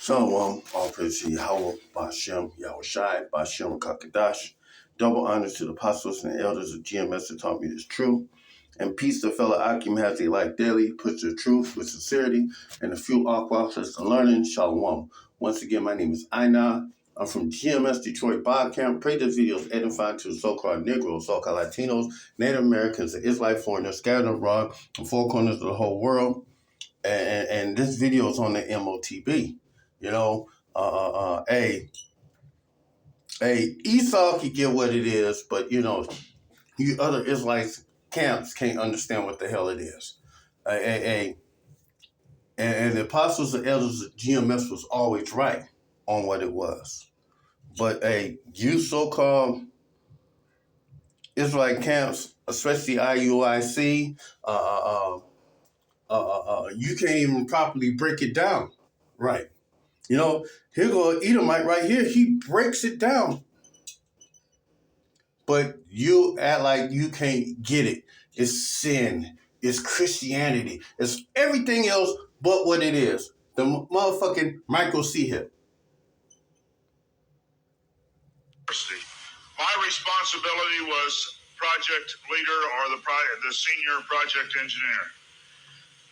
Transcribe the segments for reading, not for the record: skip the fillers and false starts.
Shalom, all praise to Yahweh, Bashem, Yahushai, Bashem, Kakadash. Double honors to the apostles and elders of GMS that taught me this truth. And peace to fellow Akim has they life daily, push the truth with sincerity, and a few aquas to learning. Shalom. Once again, my name is Aina. I'm from GMS Detroit Bob Camp. Pray this video is edifying to the so-called Negroes, so-called Latinos, Native Americans, and Israelite foreigners scattered abroad from four corners of the whole world. And this video is on the M.O.T.B. You know, Esau can get what it is, but you other Israelites camps can't understand what the hell it is. And the apostles and elders of GMS was always right on what it was. But you so-called Israelite camps, especially IUIC, you can't even properly break it down, right? You know, here go Edomite right here. He breaks it down. But you act like you can't get it. It's sin. It's Christianity. It's everything else but what it is. The motherfucking micro C hip. My responsibility was project leader or the senior project engineer.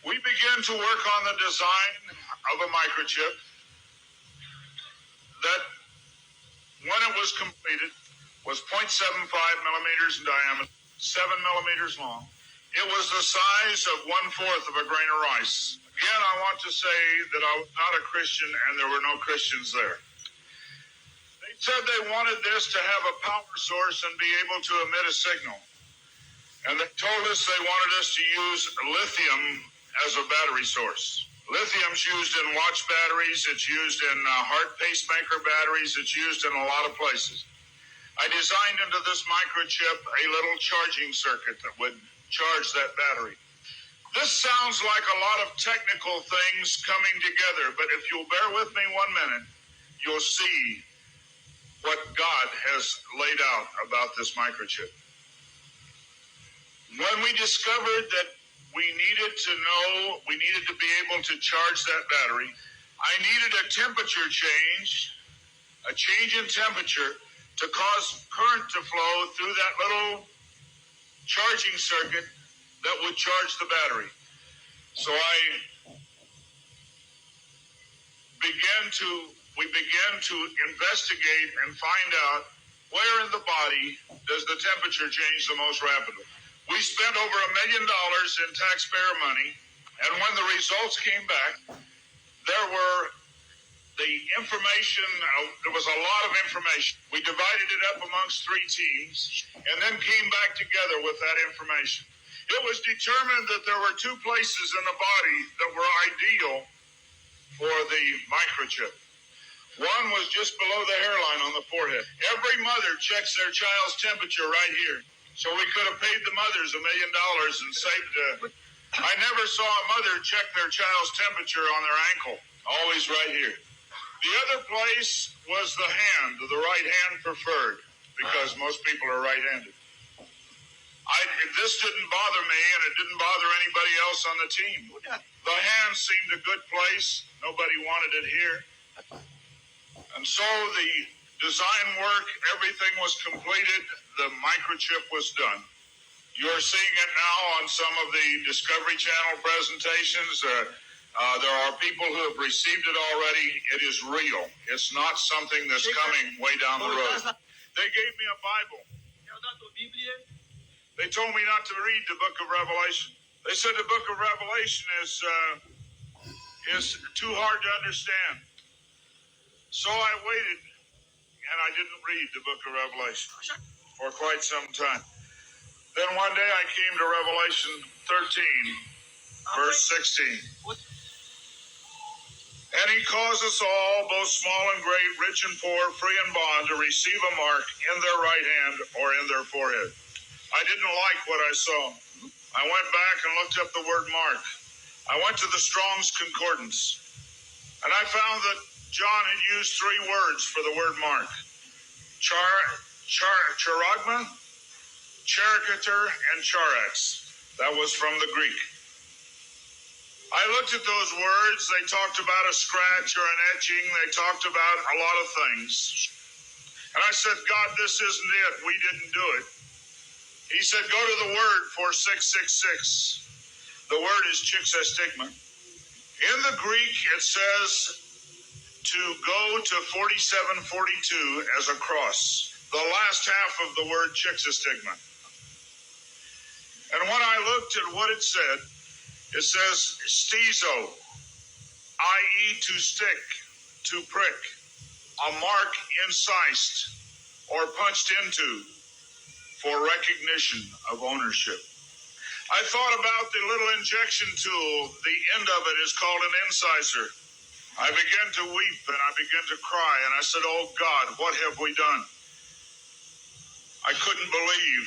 We began to work on the design of a microchip that, when it was completed, was 0.75 millimeters in diameter, 7 millimeters long. It was the size of 1/4 of a grain of rice. Again, I want to say that I was not a Christian and there were no Christians there. They said they wanted this to have a power source and be able to emit a signal. And they told us they wanted us to use lithium as a battery source. Lithium's used in watch batteries, it's used in heart pacemaker batteries, it's used in a lot of places. I designed into this microchip a little charging circuit that would charge that battery. This sounds like a lot of technical things coming together, but if you'll bear with me 1 minute, you'll see what God has laid out about this microchip. When we discovered that we needed to be able to charge that battery, I needed a temperature change, a change in temperature to cause current to flow through that little charging circuit that would charge the battery. So we began to investigate and find out where in the body does the temperature change the most rapidly. We spent over $1 million in taxpayer money, and when the results came back, there was a lot of information. We divided it up amongst 3 teams, and then came back together with that information. It was determined that there were 2 places in the body that were ideal for the microchip. One was just below the hairline on the forehead. Every mother checks their child's temperature right here. So we could have paid the mothers $1 million and saved. I never saw a mother check their child's temperature on their ankle. Always right here. The other place was the hand, the right hand preferred, because most people are right-handed. This didn't bother me, and it didn't bother anybody else on the team. The hand seemed a good place. Nobody wanted it here. And so the design work, everything was completed. The microchip was done. You're seeing it now on some of the Discovery Channel presentations. There are people who have received it already. It is real. It's not something that's coming way down the road. They gave me a Bible. They told me not to read the book of Revelation. They said the book of Revelation is too hard to understand. So I waited, and I didn't read the book of Revelation for quite some time. Then one day I came to Revelation 13, verse 16. And he caused us all, both small and great, rich and poor, free and bond, to receive a mark in their right hand or in their forehead. I didn't like what I saw. I went back and looked up the word mark. I went to the Strong's Concordance, and I found that John had used 3 words for the word mark. Charagma, charicature, and charax. That was from the Greek. I looked at those words. They talked about a scratch or an etching. They talked about a lot of things. And I said, God, this isn't it. We didn't do it. He said, go to the word for 666. The word is chixestigma. In the Greek, it says to go to 4742 as a cross. The last half of the word chixestigma. And when I looked at what it says stizo, i.e. to stick, to prick, a mark incised or punched into for recognition of ownership. I thought about the little injection tool. The end of it is called an incisor. I began to weep and I began to cry and I said, oh God, what have we done? I couldn't believe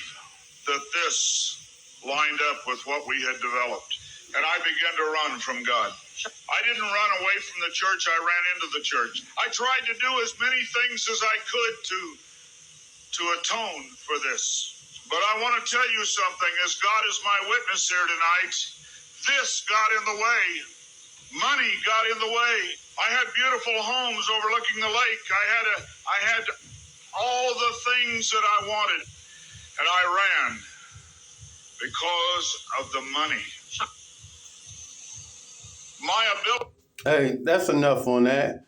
that this lined up with what we had developed. And I began to run from God. I didn't run away from the church. I ran into the church. I tried to do as many things as I could to atone for this. But I want to tell you something. As God is my witness here tonight, this got in the way. Money got in the way. I had beautiful homes overlooking the lake. I had all the things that I wanted. And I ran because of the money. My ability. Hey, that's enough on that.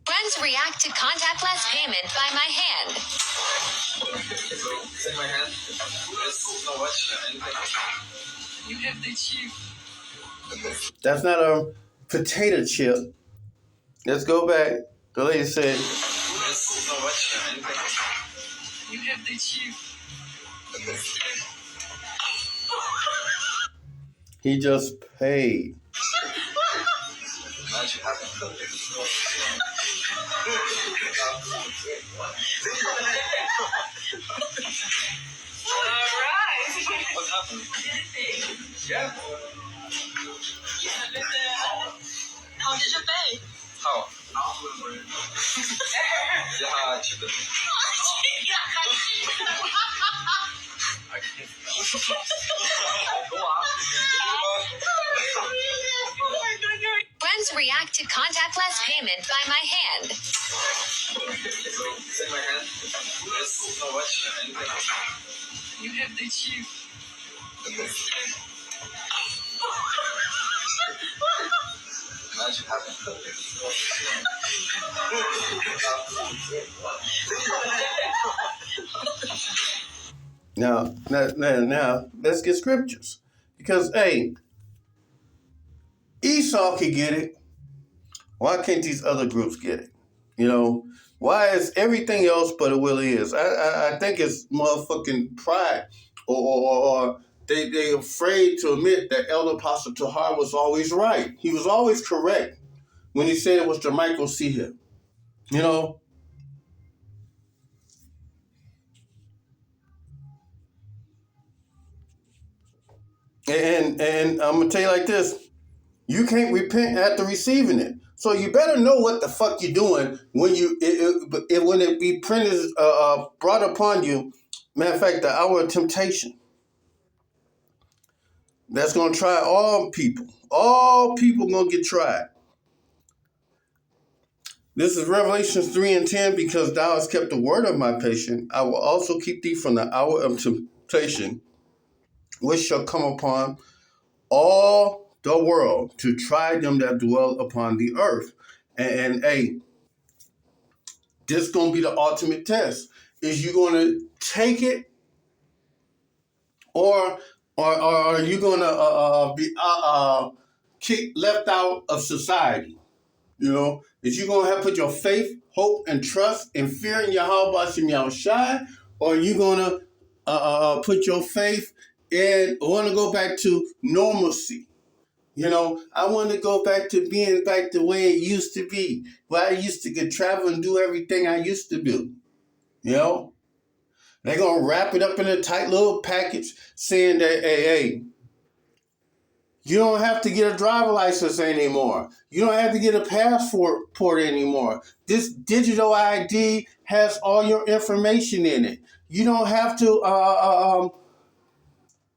Friends react to contactless payment by my hand. Is it my hand? It's not watching anything. You have the chip. That's not a potato chip. Let's go back. The lady said, It's not watching anything. You have the chip. he just paid. Now you have it. Alright. What happened? Yeah. How did you pay? How? Yeah, chip. Friends react to contactless payment by my hand. Is it my hand? It's not watching anything. You have the chip. Now you have it. Now, let's get scriptures. Because, hey, Esau could get it. Why can't these other groups get it? You know, why is everything else but a will is? I think it's motherfucking pride or they afraid to admit that Elder Apostle Tahar was always right. He was always correct when he said it was Jermichael see him. You know? And I'm going to tell you like this. You can't repent after receiving it. So you better know what the fuck you're doing when when it be printed, brought upon you. Matter of fact, the hour of temptation. That's going to try all people. All people going to get tried. This is Revelation 3:10. Because thou hast kept the word of my patience, I will also keep thee from the hour of temptation, which shall come upon all the world to try them that dwell upon the earth. And hey, this going to be the ultimate test. Is you going to take it or are you going to be left out of society? You know, is you going to have to put your faith, hope, and trust and fear in Yahweh Hashem Yahushai, or are you going to put your faith in, want to go back to normalcy? You know, I want to go back to being back the way it used to be, where I used to get travel and do everything I used to do. You know, they're going to wrap it up in a tight little package saying that, hey, you don't have to get a driver license anymore. You don't have to get a passport anymore. This digital ID has all your information in it. You don't have to,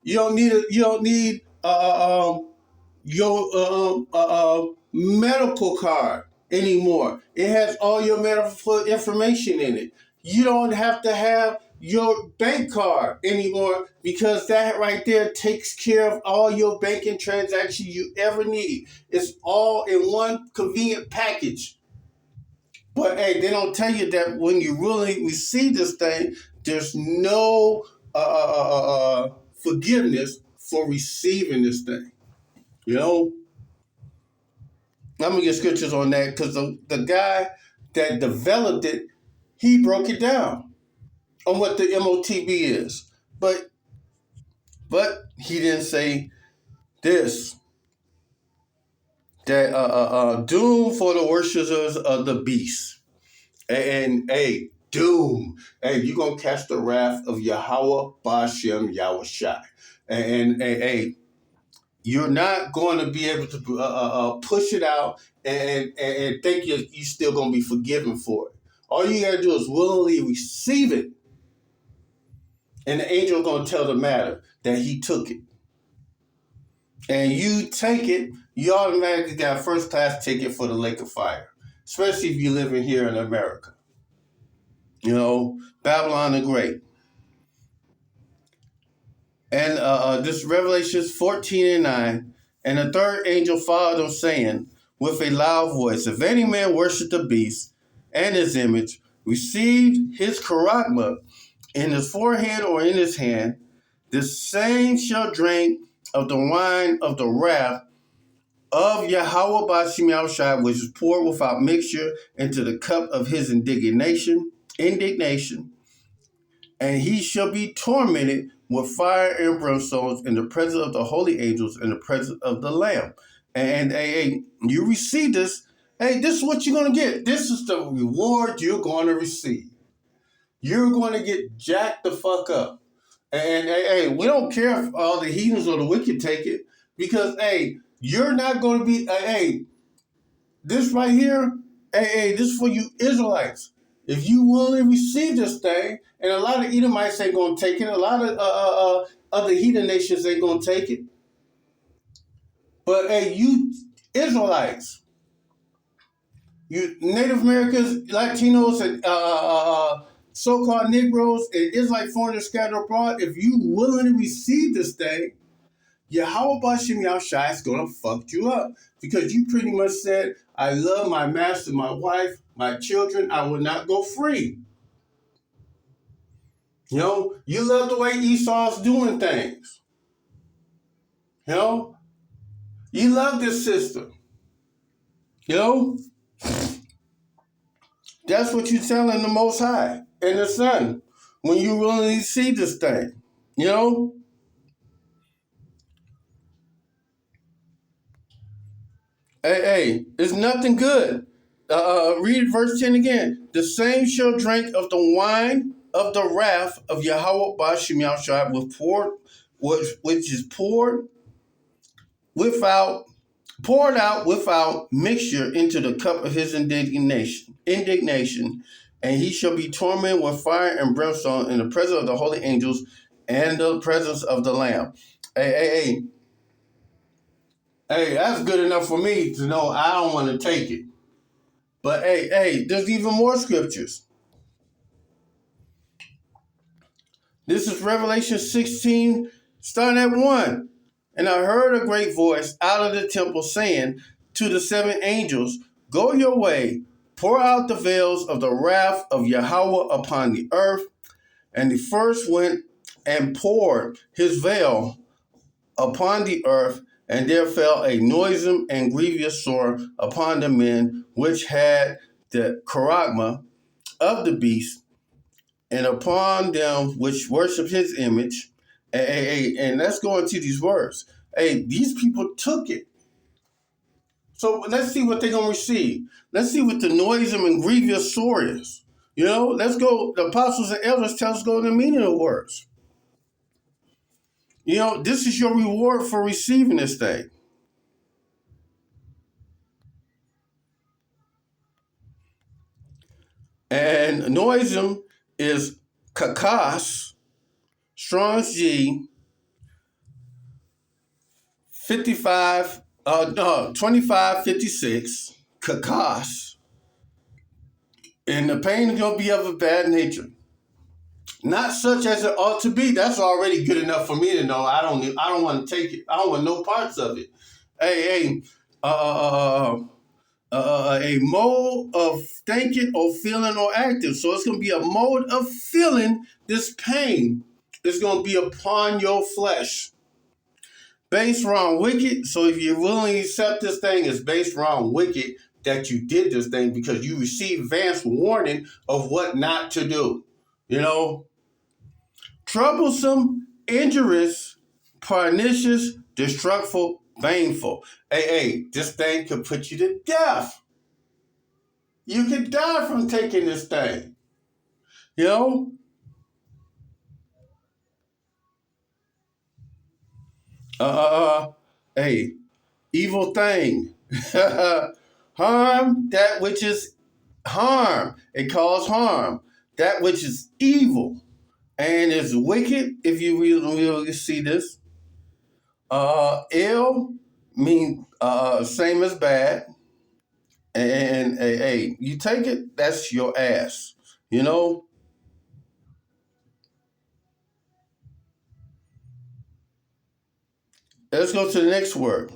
you don't need your medical card anymore. It has all your medical information in it. You don't have to have your bank card anymore because that right there takes care of all your banking transactions you ever need. It's all in one convenient package. But hey, they don't tell you that when you really receive this thing, there's no forgiveness for receiving this thing. You know, I'm gonna get scriptures on that because the guy that developed it, he broke it down on what the M.O.T.B is, but he didn't say this that doom for the worshippers of the beast and hey doom, hey, you gonna catch the wrath of Yahweh Bashem Yahushai and hey, you're not going to be able to push it out and think you're still going to be forgiven for it. All you got to do is willingly receive it, and the angel is going to tell the matter that he took it. And you take it, you automatically got a first class ticket for the lake of fire, especially if you're living here in America. You know, Babylon the Great. And this Revelations 14:9, and the third angel followed them, saying with a loud voice, if any man worship the beast and his image, received his charagma in his forehead or in his hand, the same shall drink of the wine of the wrath of Yahweh Bashem Yahushai, which is poured without mixture into the cup of his indignation, and he shall be tormented with fire and brimstones in the presence of the holy angels in the presence of the Lamb. And hey, you receive this. Hey, this is what you're going to get. This is the reward you're going to receive. You're going to get jacked the fuck up. And hey, we don't care if all the heathens or the wicked take it because, hey, you're not going to be, hey, this right here, hey, this is for you Israelites. If you willingly receive this thing, and a lot of Edomites ain't going to take it, a lot of other heathen nations ain't going to take it. But hey, you Israelites, you Native Americans, Latinos, and so-called Negroes, and Israelite foreigners scattered abroad, if you willingly receive this thing, Yahweh Bashem Yahushai is going to fuck you up. Because you pretty much said, I love my master, my wife, my children, I will not go free. You know, you love the way Esau's doing things. You know, you love this system. You know, that's what you're telling the Most High and the Son when you really see this thing. You know, hey, it's nothing good. Read verse 10 again. The same shall drink of the wine of the wrath of Yahweh Bashem Yahushai which is poured out without mixture into the cup of his indignation, and he shall be tormented with fire and brimstone in the presence of the holy angels and the presence of the Lamb. Hey, that's good enough for me to know I don't want to take it. But hey, there's even more scriptures. This is Revelation 16, starting at 1. And I heard a great voice out of the temple saying to the seven angels, go your way, pour out the veils of the wrath of Yahweh upon the earth. And the first went and poured his veil upon the earth, and there fell a noisome and grievous sore upon the men which had the charagma of the beast, and upon them which worship his image. And let's go into these words. Hey, these people took it. So let's see what they're going to receive. Let's see what the noisome and grievous sore is. You know, let's go. The apostles and elders tell us go in the meaning of the words. You know, this is your reward for receiving this thing. And noisome is kakas, Strong's G, 55 No, 2556, Kakash, and the pain is gonna be of a bad nature. Not such as it ought to be. That's already good enough for me to know. I don't want to take it. I don't want no parts of it. Hey, a mode of thinking or feeling or acting. So it's going to be a mode of feeling this pain. It's going to be upon your flesh. Based around wicked. So if you're willing to accept this thing, it's based around wicked that you did this thing because you received advance warning of what not to do. You know, troublesome, injurious, pernicious, destructful, baneful. Hey, this thing could put you to death. You could die from taking this thing. You know? Hey, evil thing. Harm that which is harm. It calls harm. That which is evil and is wicked, if you really see this. Ill mean same as bad. And hey, you take it, that's your ass. You know? Let's go to the next word.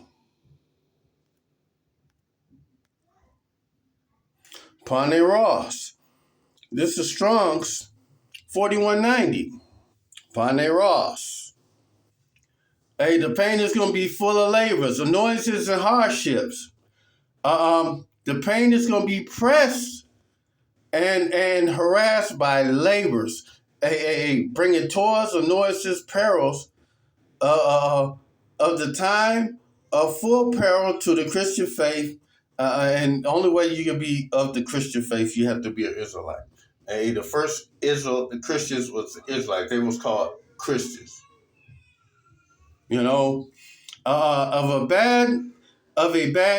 Paneros. This is Strong's 4190. Paneros. Hey, the pain is going to be full of labors, annoyances, and hardships. The pain is going to be pressed and harassed by labors, bringing toils, annoyances, perils of the time of full peril to the Christian faith. And the only way you can be of the Christian faith, you have to be an Israelite. The first the Christians was Israelite. They was called Christians. You know, of a bad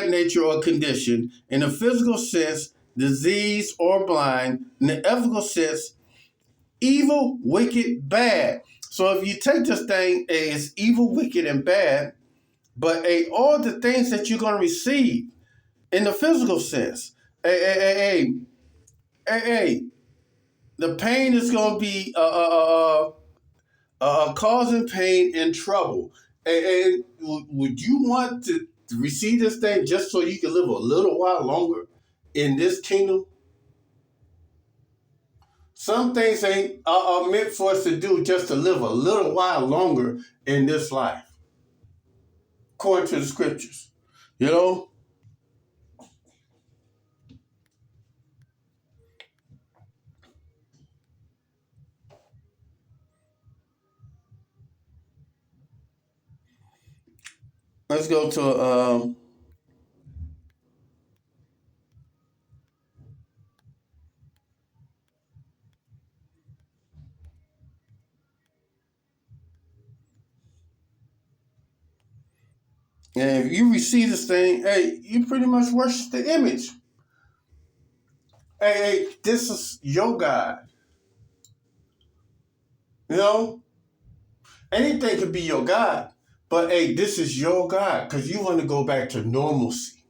nature or condition, in a physical sense, disease or blind, in the ethical sense, evil, wicked, bad. So if you take this thing as evil, wicked, and bad, but all the things that you're going to receive in the physical sense, the pain is going to be causing pain and trouble. And would you want to receive this thing just so you can live a little while longer in this kingdom? Some things are meant for us to do just to live a little while longer in this life, according to the scriptures. You know? Let's go to and if you receive this thing, hey, you pretty much worship the image. Hey, this is your God. You know? Anything could be your God. But hey, this is your God because you want to go back to normalcy.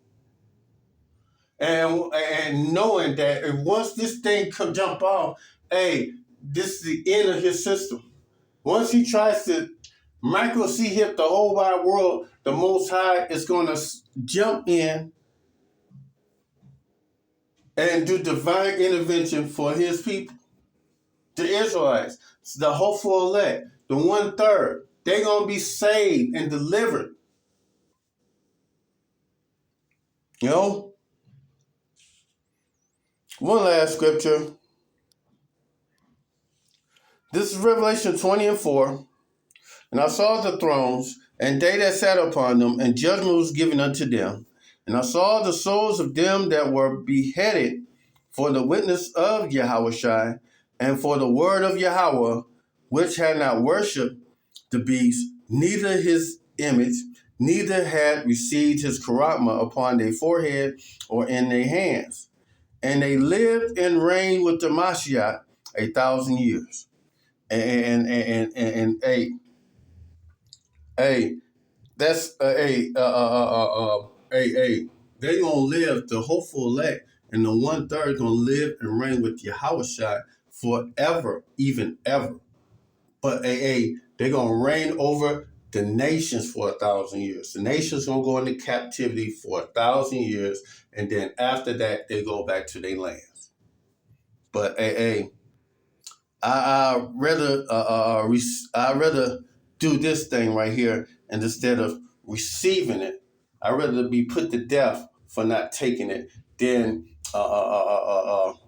And knowing that once this thing could jump off, hey, this is the end of his system. Once he tries to hit the whole wide world, the Most High is going to jump in and do divine intervention for his people. The Israelites, the hopeful elect, the 1/3, they're going to be saved and delivered. You know? One last scripture. This is Revelation 20:4. And I saw the thrones, and they that sat upon them, and judgment was given unto them. And I saw the souls of them that were beheaded for the witness of Yahushua, and for the word of Yahweh, which had not worshipped the beast, neither his image, neither had received his charagma upon their forehead or in their hands. And they lived and reigned with the Mashiach 1,000 years. And hey, That's they gonna live. The hopeful elect and the 1/3 gonna live and reign with Yahushua forever, even ever. But they're gonna reign over the nations for 1,000 years. The nations gonna go into captivity for 1,000 years, and then after that they go back to their lands. But I rather do this thing right here, and instead of receiving it, I rather be put to death for not taking it than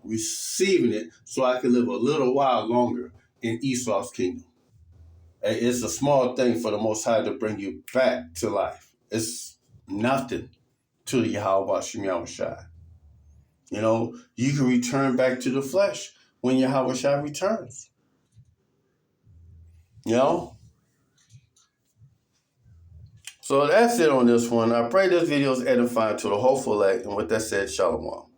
receiving it, so I can live a little while longer in Esau's kingdom. It's a small thing for the Most High to bring you back to life. It's nothing to the Yahweh Shem Yahushai. You know, you can return back to the flesh when Yahweh Shai returns. You know? So that's it on this one. I pray this video is edifying to the hopeful elect. And with that said, Shalom.